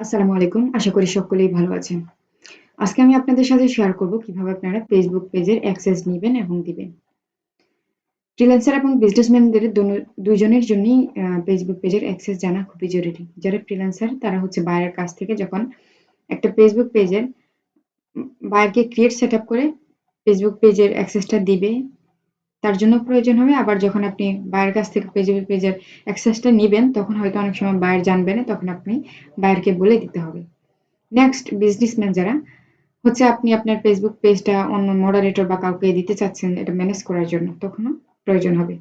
আসসালামু আলাইকুম। আশা করি সকলেই ভালো আছেন। আজকে আমি আপনাদের সাথে শেয়ার করব কিভাবে আপনারা Facebook পেজের অ্যাক্সেস নিবেন এবং দিবেন। ফ্রিল্যান্সার এবং বিজনেসম্যানদের দুইজনের জন্যই Facebook পেজের অ্যাক্সেস জানা খুবই জরুরি। যারা ফ্রিল্যান্সার তারা হচ্ছে বায়ারের কাছ থেকে যখন একটা Facebook পেজের বায়ারকে সেটআপ করে Facebook পেজের অ্যাক্সেসটা দিবে, তার জন্য প্রয়োজন হবে। আবার যখন আপনি বায়ারের কাছ থেকে Facebook পেজের অ্যাক্সেসটা নিবেন, তখন হয়তো অনেক সময় বায়ার জানবে না, তখন আপনি বায়ারকে বলে দিতে হবে। নেক্সট বিজনেসম্যান যারা হচ্ছে আপনি আপনার Facebook পেজটা অন্য মডারেটর বা কাউকে দিতে চাচ্ছেন এটা ম্যানেজ করার জন্য, তখনও প্রয়োজন হবে।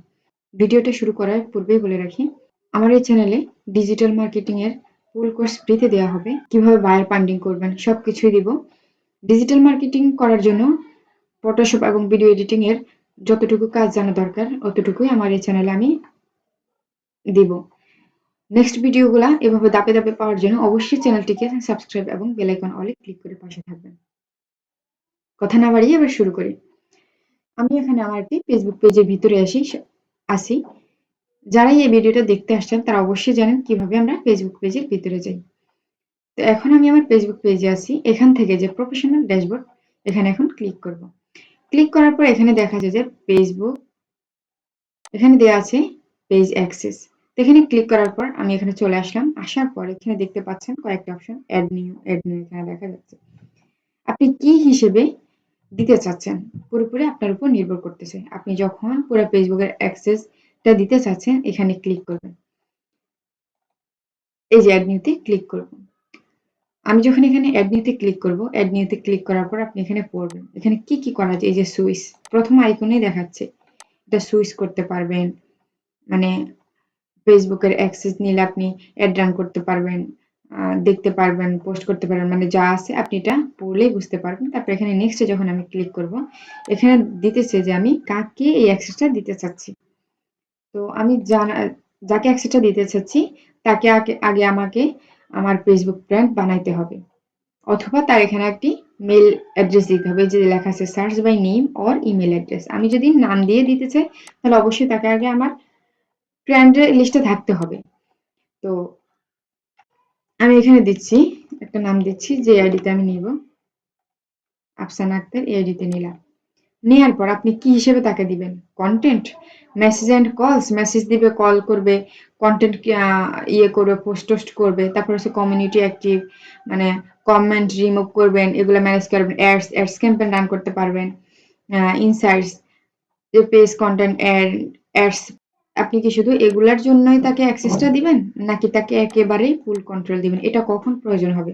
ভিডিওটা শুরু করার পূর্বেই বলে রাখি, আমার এই চ্যানেলে ডিজিটাল মার্কেটিং এর ফুল কোর্স ফ্রিতে দেওয়া হবে। কিভাবে বায়ার ফান্ডিং করবেন সবকিছুই দিব। ডিজিটাল মার্কেটিং করার জন্য ফটোশপ এবং ভিডিও এডিটিং এর যতটুকু কাজ জানা দরকার অতটুকুই আমার এই চ্যানেলে আমি দিব। নেক্সট ভিডিওগুলা এভাবে ধাপে ধাপে পাওয়ার জন্য অবশ্যই চ্যানেলটিকে সাবস্ক্রাইব এবং বেল আইকন অলে ক্লিক করে পাশে থাকবেন। কথা না বাড়িয়ে এবার শুরু করি। আমি এখানে আমার একটি ফেসবুক পেজের ভিতরে আসি। যারাই এই ভিডিওটা দেখতে আসছেন তারা অবশ্যই জানেন কিভাবে আমরা ফেসবুক পেজের ভিতরে যাই। তো এখন আমি আমার ফেসবুক পেজে আছি। এখান থেকে যে প্রফেশনাল ড্যাশবোর্ড, এখানে এখন ক্লিক করব। ক্লিক করার পর এখানে দেখা যায় যে ফেসবুক, এখানে দেওয়া আছে পেজ অ্যাক্সেস। তো এখানে ক্লিক করার পর আমি এখানে চলে আসলাম। আসার পর এখানে দেখতে পাচ্ছেন কয়েকটা অপশন, অ্যাড নিউ এখানে দেখা যাচ্ছে। আপনি কি হিসেবে দিতে চাচ্ছেন পুরোপুরি আপনার উপর নির্ভর করতেছে। আপনি যখন পুরো ফেসবুকের অ্যাক্সেসটা দিতে চাচ্ছেন এখানে ক্লিক করবেন। এই যে অ্যাড নিউতে ক্লিক করব। আমি যখন এখানে অ্যাড নিউতে ক্লিক করব, অ্যাড নিউতে ক্লিক করার পর আপনি এখানে পড়বেন। এখানে কি কি করা যায়, এই যে সুইচ প্রথম আইকনেই দেখাচ্ছে। এটা সুইচ করতে পারবেন। মানে ফেসবুকের অ্যাক্সেস নিলে আপনি অ্যাড রান করতে পারবেন, দেখতে পারবেন, পোস্ট করতে পারবেন, মানে যা আছে আপনি এটা পড়লেই বুঝতে পারবেন। তারপর এখানে নেক্সটে যখন আমি ক্লিক করব, এখানে দিতেছে যে আমি কাকে এই অ্যাক্সেসটা দিতে চাচ্ছি। তো আমি যাকে অ্যাক্সেসটা দিতে চাচ্ছি তাকে আগে আমাকে আমার ফেসবুক ফ্রেন্ড বানাইতে হবে, অথবা তার এখানে একটি মেল অ্যাড্রেস দিতে হবে, যে লেখা আছে search by name or email address. আমি যদি নাম দিয়ে দিতে চাই তাহলে অবশ্যই তাকে আগে আমার ফ্রেন্ডের লিস্টে থাকতে হবে। তো আমি এখানে দিচ্ছি, একটা নাম দিচ্ছি, যে আইডিতে আমি নিব, আফসানা আক্তার, এই আইডিতে নিলাম। নেয়ার পর আপনি কি হিসেবে তাকে দিবেন, কন্টেন্ট, মেসেজ এন্ড কলস, মেসেজ দিবে, কল করবে, কন্টেন্ট ইয়ে করবে, পোস্ট টোস্ট করবে। তারপর হচ্ছে কমিউনিটি অ্যাক্টিভ, মানে কমেন্ট রিমুভ করবেন, এগুলো ম্যানেজ করবেন, অ্যাডস ক্যাম্পেইন রান করতে পারবেন, ইনসাইটস, পেজ কন্টেন্ট অ্যাডস। আপনি কি শুধু এগুলার জন্যই তাকে অ্যাক্সেসটা দিবেন, নাকি তাকে একেবারেই ফুল কন্ট্রোল দিবেন, এটা কখন প্রয়োজন হবে?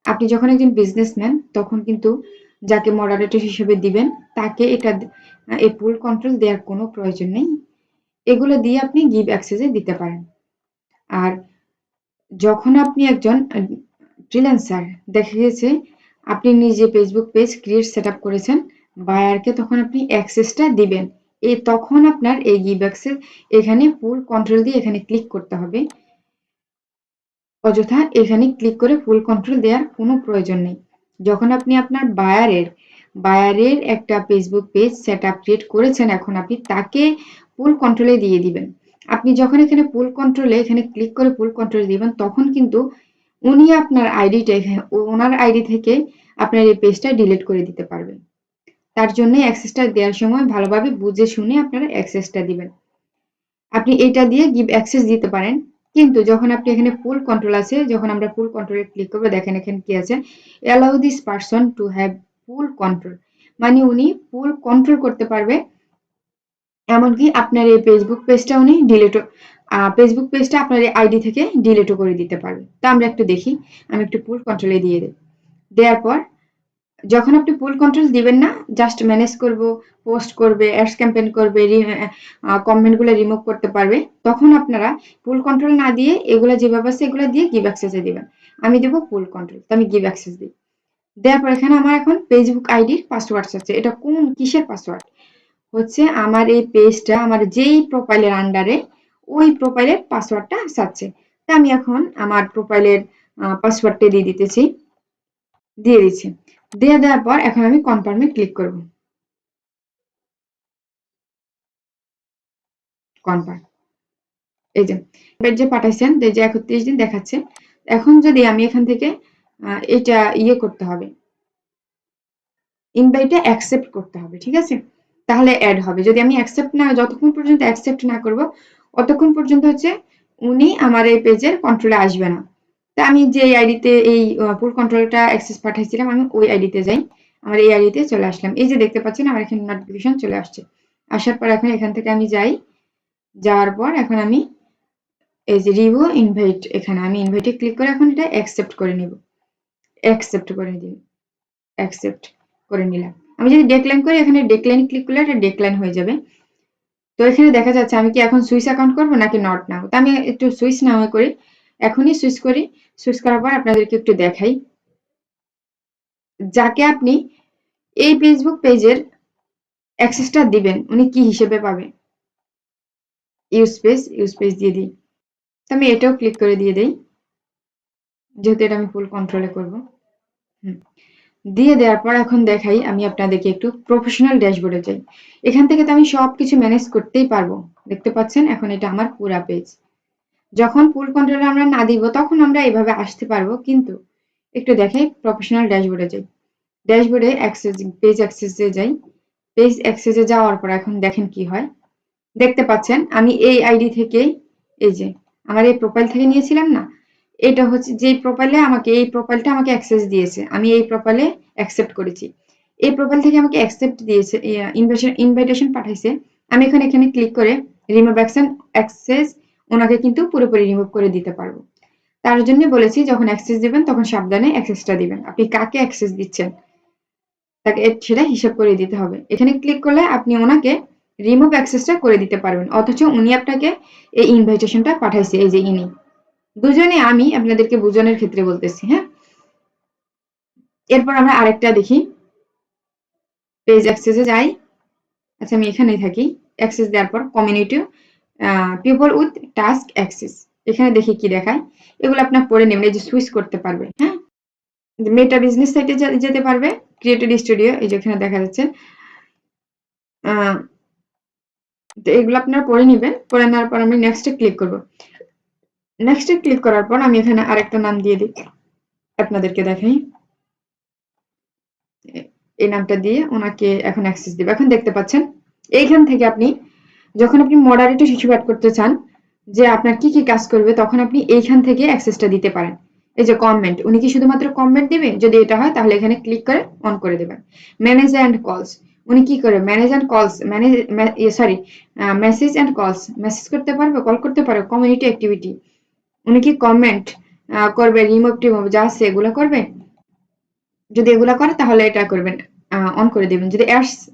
আপনি যখন একজন বিজনেসম্যান তখন কিন্তু যাকে মডারেটর হিসেবে দিবেন তাকে এই ফুল কন্ট্রোল দেওয়ার কোনো প্রয়োজন নেই। এগুলো দিয়ে আপনি গিভ অ্যাক্সেসে দিতে পারেন। আর যখন আপনি একজন ফ্রিল্যান্সার, দেখা গেছে আপনি নিজে ফেসবুক পেজ সেটআপ করেছেন, বায়ারকে তখন আপনি অ্যাক্সেসটা দিবেন। তখন আপনার এই গিভ অ্যাক্সেস এখানে ফুল কন্ট্রোল দিয়ে এখানে ক্লিক করতে হবে। অযথা এখানে ক্লিক করে ফুল কন্ট্রোল দেওয়ার কোনো প্রয়োজন নেই। যখন আপনি আপনার বায়ারের একটা ফেসবুক পেজ সেটআপ ক্রিয়েট করেছেন, এখন আপনি তাকে ফুল কন্ট্রোলে দিয়ে দিবেন। আপনি যখন এখানে ফুল কন্ট্রোলে এখানে ক্লিক করে ফুল কন্ট্রোল দিবেন, তখন কিন্তু উনি আপনার আইডিটা ওনার আইডি থেকে আপনার এই পেজটা ডিলিট করে দিতে পারবেন। তার জন্য অ্যাক্সেসটা দেওয়ার সময় ভালোভাবে বুঝে শুনে আপনারা অ্যাক্সেসটা দিবেন। আপনি এটা দিয়ে গিভ অ্যাক্সেস দিতে পারেন। কিন্তু যখন আপনি এখানে ফুল কন্ট্রোল আছে, যখন আমরা ফুল কন্ট্রোলে ক্লিক করব, দেখেন এখানে কি আছে, allow this person to have full control, মানে উনি ফুল কন্ট্রোল করতে পারবে। এমনকি আপনার এই ফেসবুক পেজটা উনি ফেসবুক পেজটা আপনার এই আইডি থেকে ডিলিটও করে দিতে পারবে। তা আমরা একটু দেখি। আমি একটু ফুল কন্ট্রোলে দিয়ে দেই। দেওয়ার পর যখন আপনি ফুল কন্ট্রোল দিবেন না, জাস্ট ম্যানেজ করব, পোস্ট করবে, অ্যাডস ক্যাম্পেইন করবে, কমেন্টগুলো রিমুভ করতে পারবে, তখন আপনারা ফুল কন্ট্রোল না দিয়ে এগুলা যেভাবে আছে এগুলা দিয়ে গিভ অ্যাক্সেসে দিবেন। আমি দেব ফুল কন্ট্রোল, তো আমি গিভ অ্যাক্সেস দিই। দেওয়ার পর এখানে আমার এখন ফেসবুক আইডির পাসওয়ার্ড চাচ্ছে। এটা কিসের পাসওয়ার্ড? হচ্ছে আমার এই পেজটা আমার যেই প্রোফাইলের আন্ডারে, ওই প্রোফাইলের পাসওয়ার্ডটা চাচ্ছে। তা আমি এখন আমার প্রোফাইলের পাসওয়ার্ডটা দিয়ে দিচ্ছি। দিয়ে দেওয়ার পর এখন আমি কনফার্মে ক্লিক করব। কনফার্ম, এই যে পাঠাইছেন, এই যে 31 দিন দেখাচ্ছে। এখন যদি আমি এখান থেকে এটা ইয়ে করতে হবে, ইনভাইটে অ্যাকসেপ্ট করতে হবে, ঠিক আছে? তাহলে অ্যাড হবে। যদি আমি যতক্ষণ পর্যন্ত অ্যাকসেপ্ট না করব অতক্ষণ পর্যন্ত হচ্ছে উনি আমার এই পেজের কন্ট্রোলে আসবে না। তা আমি যে আইডিতে এই পুল কন্ট্রোলটা অ্যাক্সেস পাঠাইছিলাম, আমি ওই আইডিতে যাই। আমার এই আইডিতে চলে আসলাম। এই যে দেখতে পাচ্ছেন আমার এখানে নোটিফিকেশন চলে আসছে। আসার পর এখন এখান থেকে আমি যাই। যাওয়ার পর এখন আমি এই যে রিভিউ ইনভাইট, এখানে আমি ইনভাইটে ক্লিক করে এখন এটা অ্যাকসেপ্ট করে নিব। অ্যাকসেপ্ট করে দিন। অ্যাকসেপ্ট করে নিলাম। আমি যদি ডেক্লাইন করি, এখানে ডেক্লাইন ক্লিক করলে এটা ডেক্লাইন হয়ে যাবে। তো এখানে দেখা যাচ্ছে আমি কি এখন সুইচ অ্যাকাউন্ট করব নাকি নট নাও। তো আমি একটু সুইচ নাও করি, এখনই সুইচ করি। সুইচ করার পর আপনাদেরকে একটু দেখাই, যাকে আপনি এই ফেসবুক পেজের অ্যাক্সেসটা দিবেন উনি কি হিসেবে পাবে। ইউজ পেজ দিয়ে দিই। তো আমি এটাও ক্লিক করে দিয়ে দেই, যেহেতু এটা আমি ফুল কন্ট্রোলে করব। দিয়ে দেওয়ার পর এখন দেখাই আমি আপনাদেরকে একটু প্রফেশনাল ড্যাশবোর্ডে যাই। এখান থেকে তো আমি সবকিছু ম্যানেজ করতেই পারবো। দেখতে পাচ্ছেন এখন এটা আমার পুরা পেজ। যখন ফুল কন্ট্রোলে আমরা না দিব তখন আমরা এভাবে আসতে পারবো, কিন্তু একটু দেখাই প্রফেশনাল ড্যাশবোর্ডে যাই। ড্যাশবোর্ডে পেজ অ্যাক্সেসে যাই। পেজ অ্যাক্সেসে যাওয়ার পর এখন দেখেন কি হয়। দেখতে পাচ্ছেন আমি এই আইডি থেকে, এই যে আমার এই প্রোফাইল থেকে নিয়েছিলাম না, এটা হচ্ছে যে এই প্রোফাইলটা আমাকে অ্যাক্সেস দিয়েছে, আমি এই প্রোফাইলে অ্যাকসেপ্ট করেছি। এই প্রোফাইল থেকে আমাকে অ্যাকসেপ্ট দিয়েছে, ইনভাইটেশন পাঠাইছে। আমি এখানে ক্লিক করে রিমুভ অ্যাক্সেস ওনাকে কিন্তু পুরোপুরি রিমুভ করে দিতে পারবো। তার জন্য বলেছি যখন অ্যাক্সেস দিবেন তখন সাবধানে অ্যাক্সেসটা দিবেন। আপনি কাকে অ্যাক্সেস দিচ্ছেন তাকে সেটা হিসাব করে দিতে হবে। এখানে ক্লিক করলে আপনি ওনাকে রিমুভ অ্যাক্সেসটা করে দিতে পারবেন, অথচ উনি আপনাকে এই ইনভাইটেশনটা পাঠাইছে। এই যে ইনি দুজনে, আমি আপনাদেরকে বুঝানোর ক্ষেত্রে বলতেছি, হ্যাঁ। এরপর আমরা আরেকটা দেখি, পেজ অ্যাক্সেসে যাই। আচ্ছা আমি এখানেই থাকি। অ্যাক্সেস দেওয়ার পর community people with task access, এখানে দেখি কি দেখায়। এগুলো আপনার পড়ে নেবেন। এই যে সুইচ করতে পারবে, হ্যাঁ। মেটা বিজনেস সাইটে যেতে পারবে, ক্রিয়েটেড স্টুডিও, এই যে এখানে দেখা যাচ্ছে। তো এগুলো আপনারা পড়ে নেবেন। পড়ে নেওয়ার পর আমি নেক্সটে ক্লিক করব। নেক্সটে ক্লিক করার পর আমি এখানে আরেকটা নাম দিয়ে দিই, আপনাদেরকে দেখাই। এই নামটা দিয়ে ওনাকে এখন অ্যাক্সেস দিব। এখন দেখতে পাচ্ছেন এইখান থেকে আপনি যখন আপনি মডারেটর হিসেবে অ্যাড করতে চান যে আপনার কি কি কাজ করবে, তখন আপনি এইখান থেকে অ্যাক্সেসটা দিতে পারেন। এই যে কমেন্ট, উনি কি শুধুমাত্র কমেন্ট দিবে? যদি এটা হয় তাহলে এখানে ক্লিক করে অন করে দেবেন। ম্যানেজ অ্যান্ড কলস, উনি কি করে ম্যানেজ অ্যান্ড কলস মেসেজ অ্যান্ড কলস, মেসেজ করতে পারবে, কল করতে পারবে। কমিউনিটি অ্যাক্টিভিটি, উনি কি কমেন্ট করবে, রিমুভ টিমুভ যা আছে এগুলো করবে। যদি এগুলা করে তাহলে এটা করবেন, অন করে দেবেন। যদি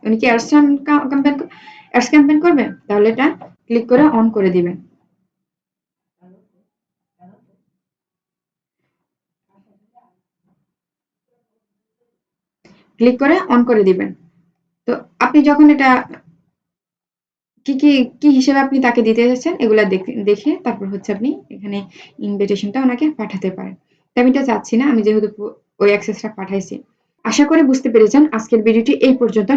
উনি কি অ্যাডস ক্যাম্পেইন করবে তাহলে এটা ক্লিক করে অন করে দিবেন। ক্লিক করে অন করে দিবেন। তো আপনি যখন এটা কি হিসেবে আপনি তাকে দিতে যাচ্ছেন এগুলা দেখে তারপর হচ্ছে আপনি এখানে ইনভিটেশনটা ওনাকে পাঠাতে পারেন। তো আমি এটা চাচ্ছি না, আমি যেহেতু ওই অ্যাক্সেসটা পাঠাইছি। আশা করি বুঝতে পেরেছেন। আজকের ভিডিওটি এই পর্যন্ত।